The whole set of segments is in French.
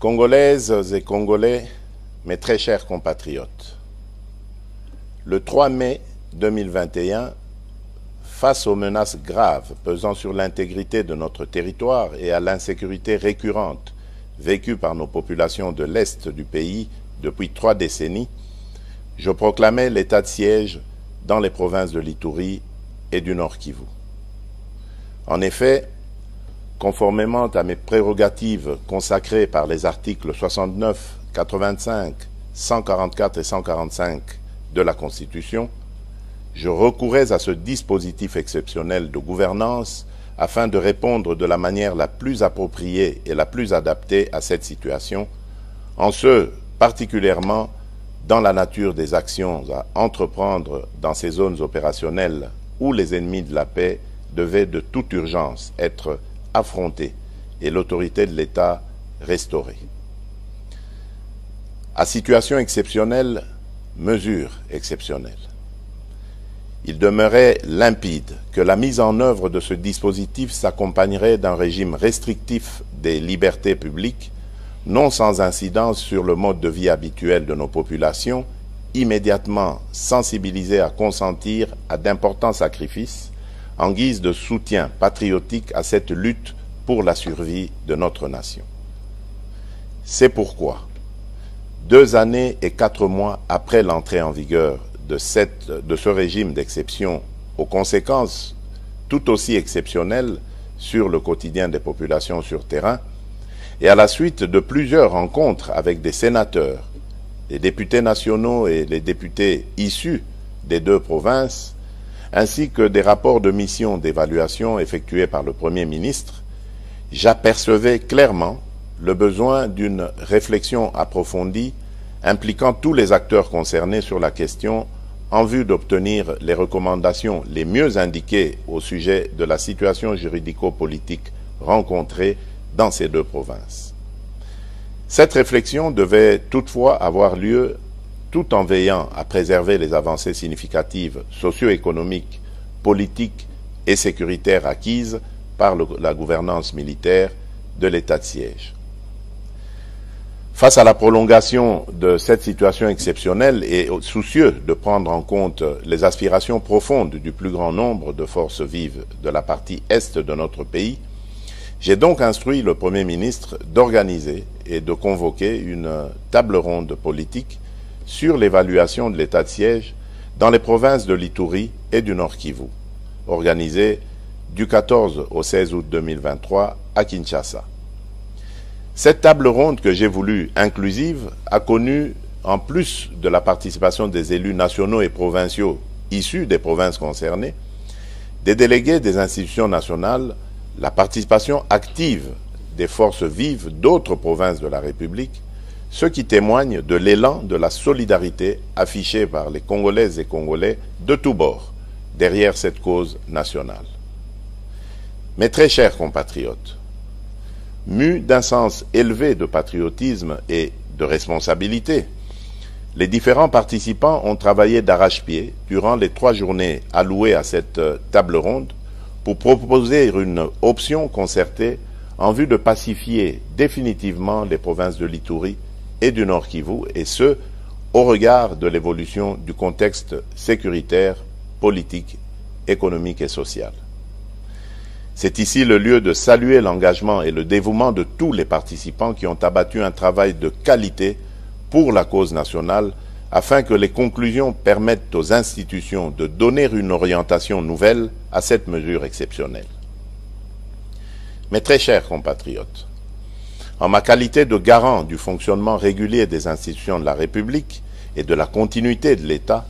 Congolaises et Congolais, mes très chers compatriotes, le 3 mai 2021, face aux menaces graves pesant sur l'intégrité de notre territoire et à l'insécurité récurrente vécue par nos populations de l'Est du pays depuis 3 décennies, je proclamais l'état de siège dans les provinces de l'Ituri et du Nord Kivu. En effet, conformément à mes prérogatives consacrées par les articles 69, 85, 144 et 145 de la Constitution, je recourais à ce dispositif exceptionnel de gouvernance afin de répondre de la manière la plus appropriée et la plus adaptée à cette situation, en ce particulièrement dans la nature des actions à entreprendre dans ces zones opérationnelles où les ennemis de la paix devaient de toute urgence être affrontés et l'autorité de l'État restaurée. À situation exceptionnelle, mesure exceptionnelle. Il demeurait limpide que la mise en œuvre de ce dispositif s'accompagnerait d'un régime restrictif des libertés publiques, non sans incidence sur le mode de vie habituel de nos populations, immédiatement sensibilisées à consentir à d'importants sacrifices en guise de soutien patriotique à cette lutte pour la survie de notre nation. C'est pourquoi, 2 années et 4 mois après l'entrée en vigueur de ce régime d'exception, aux conséquences tout aussi exceptionnelles sur le quotidien des populations sur terrain, et à la suite de plusieurs rencontres avec des sénateurs, les députés nationaux et les députés issus des 2 provinces, ainsi que des rapports de mission d'évaluation effectués par le Premier ministre, j'apercevais clairement le besoin d'une réflexion approfondie impliquant tous les acteurs concernés sur la question en vue d'obtenir les recommandations les mieux indiquées au sujet de la situation juridico-politique rencontrée dans ces 2 provinces. Cette réflexion devait toutefois avoir lieu tout en veillant à préserver les avancées significatives socio-économiques, politiques et sécuritaires acquises par la gouvernance militaire de l'état de siège. Face à la prolongation de cette situation exceptionnelle et soucieux de prendre en compte les aspirations profondes du plus grand nombre de forces vives de la partie est de notre pays, j'ai donc instruit le Premier ministre d'organiser et de convoquer une table ronde politique sur l'évaluation de l'état de siège dans les provinces de l'Ituri et du Nord Kivu, organisée du 14 au 16 août 2023 à Kinshasa. Cette table ronde que j'ai voulu inclusive a connu, en plus de la participation des élus nationaux et provinciaux issus des provinces concernées, des délégués des institutions nationales, la participation active des forces vives d'autres provinces de la République, ce qui témoigne de l'élan de la solidarité affichée par les Congolaises et Congolais de tous bords derrière cette cause nationale. Mes très chers compatriotes, mus d'un sens élevé de patriotisme et de responsabilité, les différents participants ont travaillé d'arrache-pied durant les 3 journées allouées à cette table ronde pour proposer une option concertée en vue de pacifier définitivement les provinces de l'Ituri et du Nord Kivu, et ce, au regard de l'évolution du contexte sécuritaire, politique, économique et social. C'est ici le lieu de saluer l'engagement et le dévouement de tous les participants qui ont abattu un travail de qualité pour la cause nationale afin que les conclusions permettent aux institutions de donner une orientation nouvelle à cette mesure exceptionnelle. Mes très chers compatriotes, en ma qualité de garant du fonctionnement régulier des institutions de la République et de la continuité de l'État,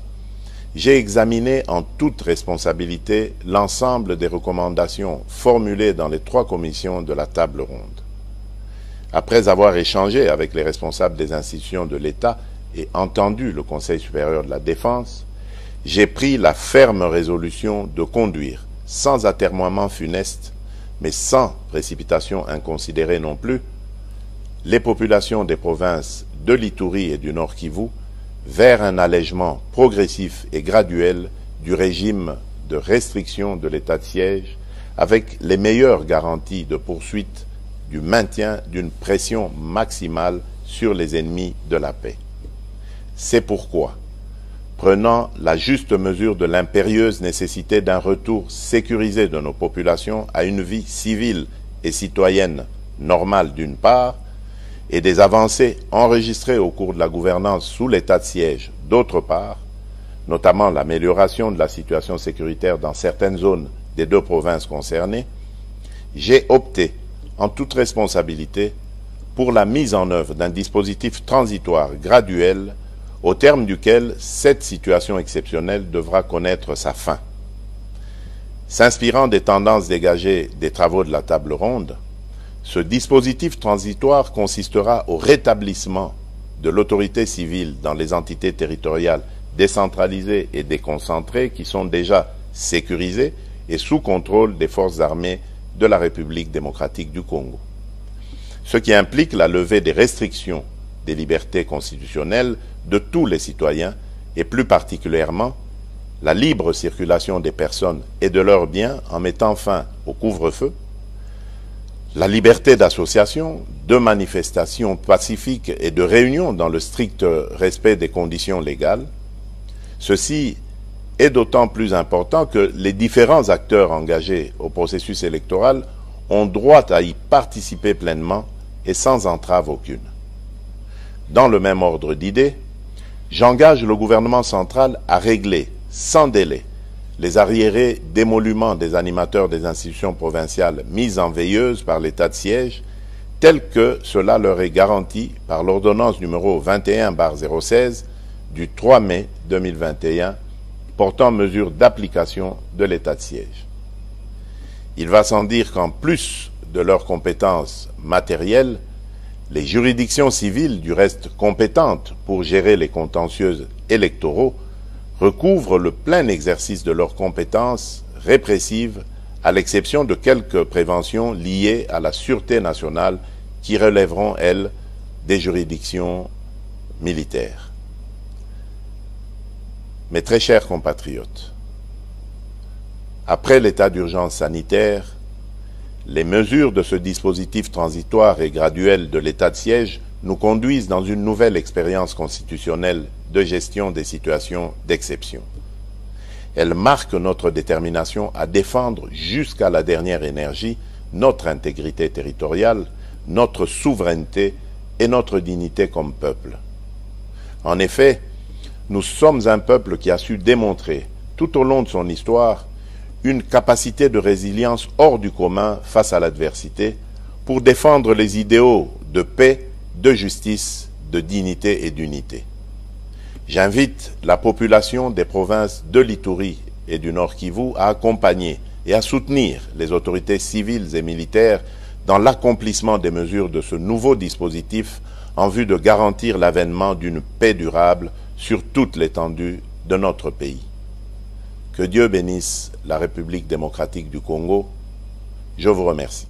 j'ai examiné en toute responsabilité l'ensemble des recommandations formulées dans les 3 commissions de la table ronde. Après avoir échangé avec les responsables des institutions de l'État et entendu le Conseil supérieur de la Défense, j'ai pris la ferme résolution de conduire, sans atermoiement funeste, mais sans précipitation inconsidérée non plus, les populations des provinces de l'Ituri et du Nord Kivu vers un allègement progressif et graduel du régime de restriction de l'état de siège avec les meilleures garanties de poursuite du maintien d'une pression maximale sur les ennemis de la paix. C'est pourquoi, prenant la juste mesure de l'impérieuse nécessité d'un retour sécurisé de nos populations à une vie civile et citoyenne normale d'une part, et des avancées enregistrées au cours de la gouvernance sous l'état de siège d'autre part, notamment l'amélioration de la situation sécuritaire dans certaines zones des deux provinces concernées, j'ai opté, en toute responsabilité, pour la mise en œuvre d'un dispositif transitoire graduel au terme duquel cette situation exceptionnelle devra connaître sa fin. S'inspirant des tendances dégagées des travaux de la table ronde, ce dispositif transitoire consistera au rétablissement de l'autorité civile dans les entités territoriales décentralisées et déconcentrées qui sont déjà sécurisées et sous contrôle des forces armées de la République démocratique du Congo. Ce qui implique la levée des restrictions des libertés constitutionnelles de tous les citoyens et plus particulièrement la libre circulation des personnes et de leurs biens en mettant fin au couvre-feu, la liberté d'association, de manifestation pacifique et de réunion dans le strict respect des conditions légales. Ceci est d'autant plus important que les différents acteurs engagés au processus électoral ont droit à y participer pleinement et sans entrave aucune. Dans le même ordre d'idées, j'engage le gouvernement central à régler sans délai les arriérés d'émoluments des animateurs des institutions provinciales mises en veilleuse par l'état de siège, tel que cela leur est garanti par l'ordonnance numéro 21/016 du 3 mai 2021 portant mesures d'application de l'état de siège. Il va sans dire qu'en plus de leurs compétences matérielles, les juridictions civiles, du reste compétentes pour gérer les contentieux électoraux, recouvrent le plein exercice de leurs compétences répressives, à l'exception de quelques préventions liées à la sûreté nationale qui relèveront, elles, des juridictions militaires. Mes très chers compatriotes, après l'état d'urgence sanitaire, les mesures de ce dispositif transitoire et graduel de l'état de siège nous conduisent dans une nouvelle expérience constitutionnelle de gestion des situations d'exception. Elles marquent notre détermination à défendre jusqu'à la dernière énergie notre intégrité territoriale, notre souveraineté et notre dignité comme peuple. En effet, nous sommes un peuple qui a su démontrer, tout au long de son histoire, une capacité de résilience hors du commun face à l'adversité pour défendre les idéaux de paix, de justice, de dignité et d'unité. J'invite la population des provinces de l'Ituri et du Nord Kivu à accompagner et à soutenir les autorités civiles et militaires dans l'accomplissement des mesures de ce nouveau dispositif en vue de garantir l'avènement d'une paix durable sur toute l'étendue de notre pays. Que Dieu bénisse la République démocratique du Congo. Je vous remercie.